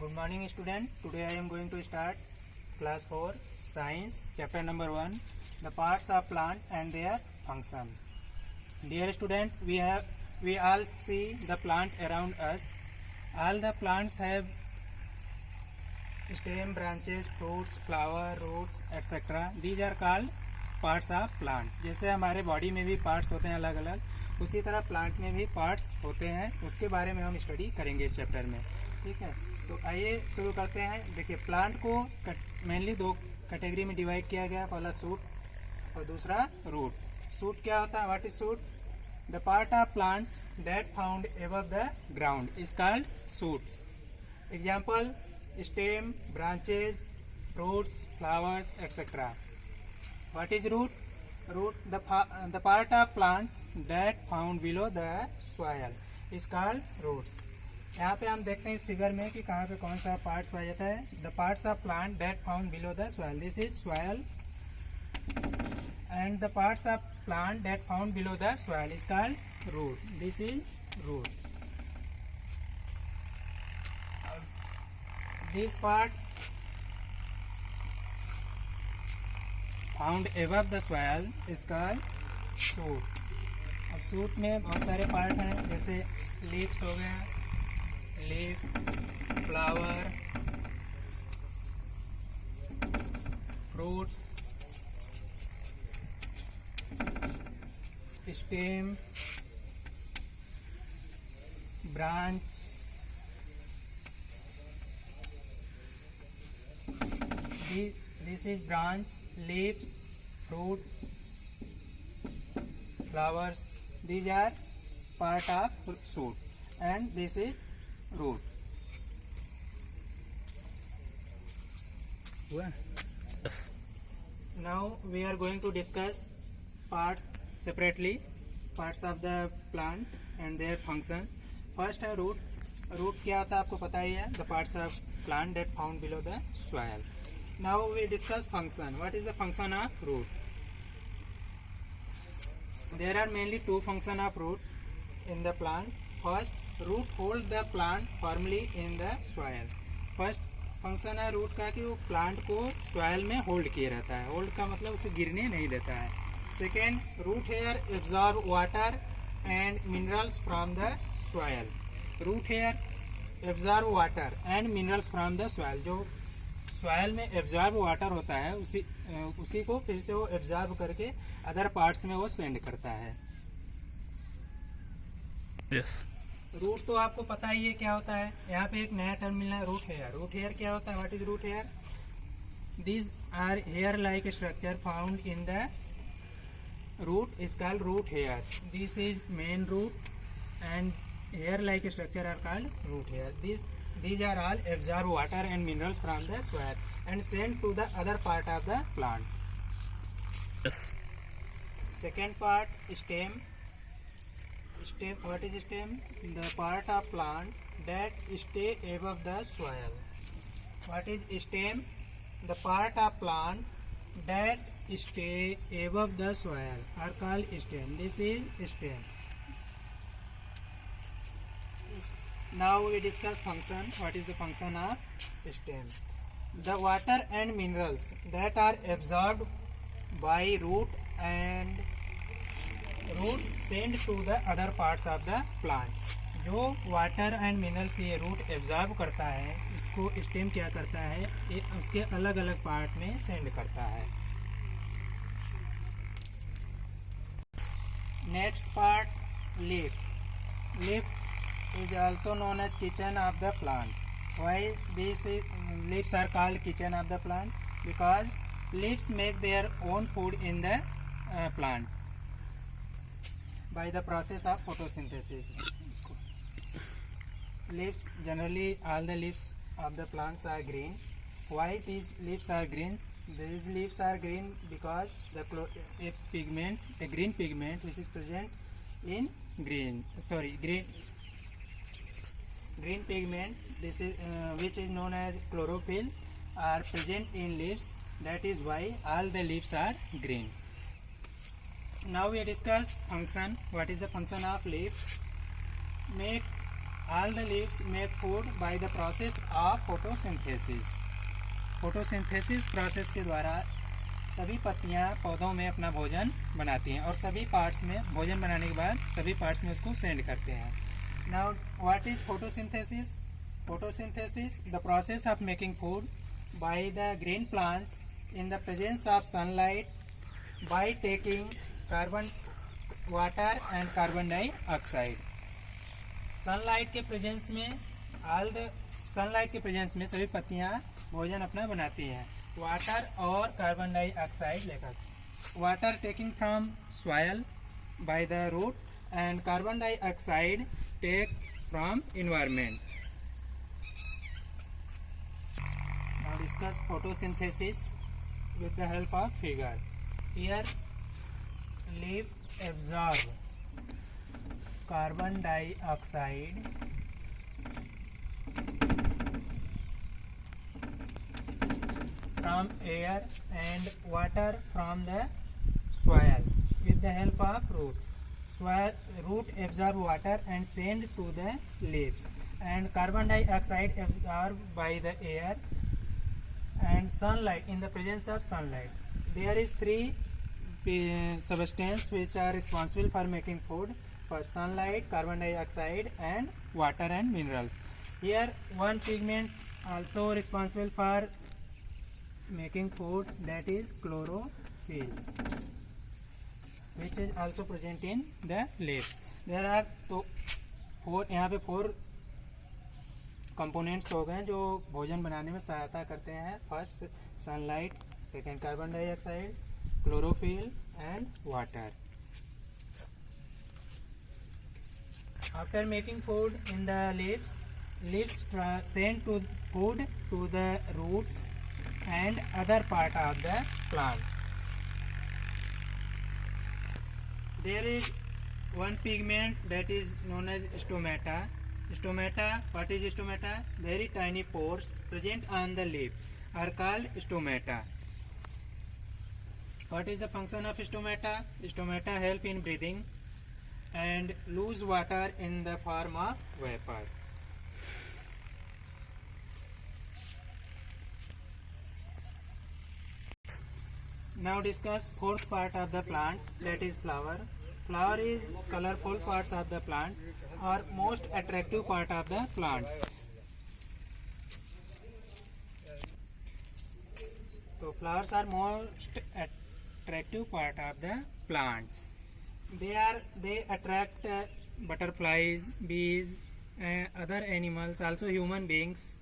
Good morning student. Today I am going to start class 4 science chapter number 1, the parts of plant and their function. Dear student, we all see the plant around us. All the plants have stem, branches, fruits, flower, roots, etc. These are called parts of plant. जैसे हमारे body में भी parts होते हैं अलग अलग, उसी तरह प्लांट में भी पार्ट्स होते हैं. उसके बारे में हम स्टडी करेंगे इस चैप्टर में. ठीक है, तो आइए शुरू करते हैं. देखिए, प्लांट को मेनली दो कैटेगरी में डिवाइड किया गया. पहला सूट और दूसरा रूट. सूट क्या होता है? What is suit? The part of plants that found above the ground is called suits. Example: stem, branches, fruits, flowers, etc. What is root? Root, the part of plants that found below the soil is called roots. यहाँ पे हम देखते हैं इस figure में कि कहाँ पे कौन सा पार्ट्स पाया जाता है. The parts of plant that found below the soil. This is soil, and the parts of plant that found below the soil is called root. This is root. This part found above the soil is called suit. अब suit में बहुत सारे part हैं, जैसे leaves हो गया, leaf, flower, fruits, stem, branch, this is branch, leaves, fruit, flowers. These are part of shoot, and this is roots. Now we are going to discuss parts separately, parts of the plant and their functions. First है root. Root क्या होता है आपको पता ही है. The parts of plant that found below the soil. Now we discuss function. What is the function of root? There are mainly two functions of root in the plant. First, root hold the plant firmly in the soil. First function है root का कि वो plant को soil में hold किए रहता है. Hold का मतलब उसे गिरने नहीं देता है. Second, root hair absorb water and minerals from the soil. Root hair absorb water and minerals from the soil. जो सॉयल में एब्जॉर्ब वाटर होता है, उसी को फिर से वो एब्जॉर्ब करके अदर पार्ट्स में वो सेंड करता है. रूट तो आपको पता ही है क्या होता है. यहाँ पे एक नया टर्म मिलना है, रूट हेयर. रूट हेयर क्या होता है? What is root hair? This are hair like structure found in the root is called root hair. This is main root and hair like structure are called root hair. These are all absorb water and minerals from the soil and send to the other part of the plant. Yes. Second part, stem. Stem. What is stem? The part of plant that stay above the soil. What is stem? The part of plant that stay above the soil are called stem. This is stem. Now we discuss function. What is the function of stem? The water and minerals that are absorbed by root send to the other parts of the plant. जो water and minerals ये root absorb करता है, इसको stem क्या करता है? ये उसके अलग अलग पार्ट में सेंड करता है. Next part, leaf. Leaf is also known as kitchen of the plant. Why these leaves are called kitchen of the plant? Because leaves make their own food in the plant by the process of photosynthesis. Leaves, generally all the leaves of the plants are green. Why these leaves are green? These leaves are green because a green pigment which is present in green pigment, this is which is known as chlorophyll, are present in leaves. That is why all the leaves are green. Now we discuss function. What is the function of leaf? Make All the leaves make food by the process of photosynthesis. Photosynthesis process के द्वारा सभी पत्तियां पौधों में अपना भोजन बनाती हैं और सभी पार्ट्स में भोजन बनाने के बाद सभी पार्ट्स में उसको सेंड करते हैं. Now what is photosynthesis? Photosynthesis the process of making food by the green plants in the presence of sunlight by taking carbon water and carbon dioxide. Sunlight के प्रेजेंस में सनलाइट के presence में सभी पत्तियां भोजन अपना बनाती हैं वाटर और कार्बन डाइऑक्साइड लेकर. Water taking from soil by the root and carbon dioxide take from environment. Now discuss photosynthesis with the help of figure. Here leaf absorb carbon dioxide from air and water from the soil with the help of root. Root absorb water and send to the leaves, and carbon dioxide absorbed by the air and sunlight in the presence of sunlight. There is three substances which are responsible for making food. First, sunlight, carbon dioxide, and water and minerals. Here one pigment also responsible for making food, that is chlorophyll, which is also present in the leaf. There are यहाँ पे 4 components हो गए जो भोजन बनाने में सहायता करते हैं. First sunlight, second carbon dioxide, chlorophyll and water. After making food in the leaves send to food to the roots and other part of the plant. There is one pigment that is known as stomata. Stomata, what is stomata? Very tiny pores present on the leaf are called stomata. What is the function of stomata? Stomata help in breathing and lose water in the form of vapor. Now discuss fourth part of the plants, that is flower. Flower is colorful parts of the plant or most attractive part of the plant. So flowers are most attractive part of the plants. They attract butterflies, bees, other animals, also human beings.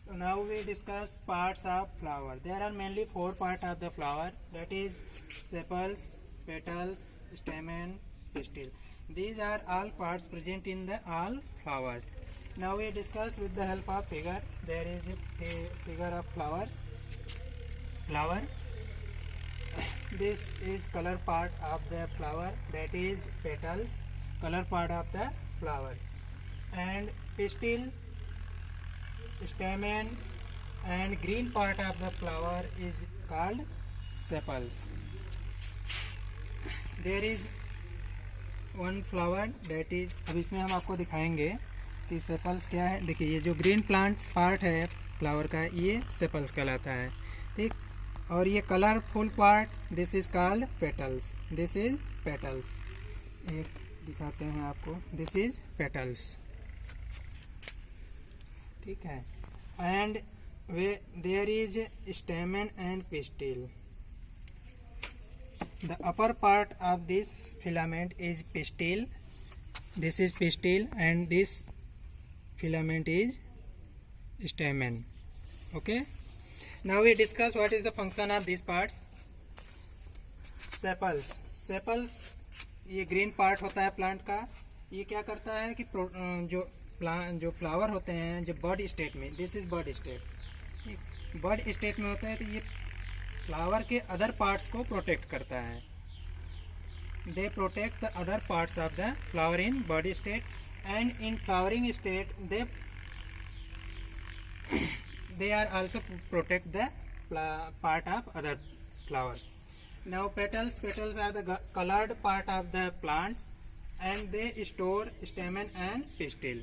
So now we discuss parts of flower. There are mainly 4 parts of the flower, that is sepals, petals, stamen, pistil. These are all parts present in the all flowers. Now we discuss with the help of figure. There is a figure of flowers. Flower. This is color part of the flower, that is petals, color part of the flower, and pistil, stamen, and green part of the flower is called sepals. There is one flower that is, अब इसमें हम आपको दिखाएंगे कि sepals क्या है. देखिए ये जो ग्रीन प्लांट पार्ट है फ्लावर का, ये सेपल्स कहलाता है. ठीक, और ये colourful part, this is called petals. This is petals. एक दिखाते हैं आपको, दिस इज पेटल्स. ठीक है. And there is stamen and pistil. The upper part of this filament is pistil. This is pistil and this filament is stamen. Okay. Now we discuss what is the function of these parts. Sepals. Sepals ये green part होता है plant का. ये क्या करता है कि जो फ्लावर होते हैं जब बड स्टेट में, this is bud state, bud state में होता है तो ये फ्लावर के अदर पार्ट्स को प्रोटेक्ट करता है. They protect the other parts of the flower in body state, and in flowering state they are also protect the part of other flowers. Now petals are the colored part of the plants and they store stamen and pistil.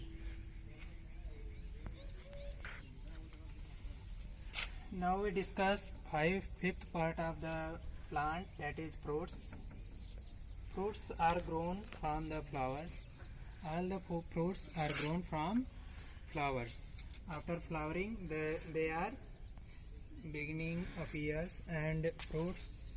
Now we discuss fifth part of the plant, that is fruits. Fruits are grown from the flowers. All the fruits are grown from flowers. After flowering, they are beginning appears, and fruits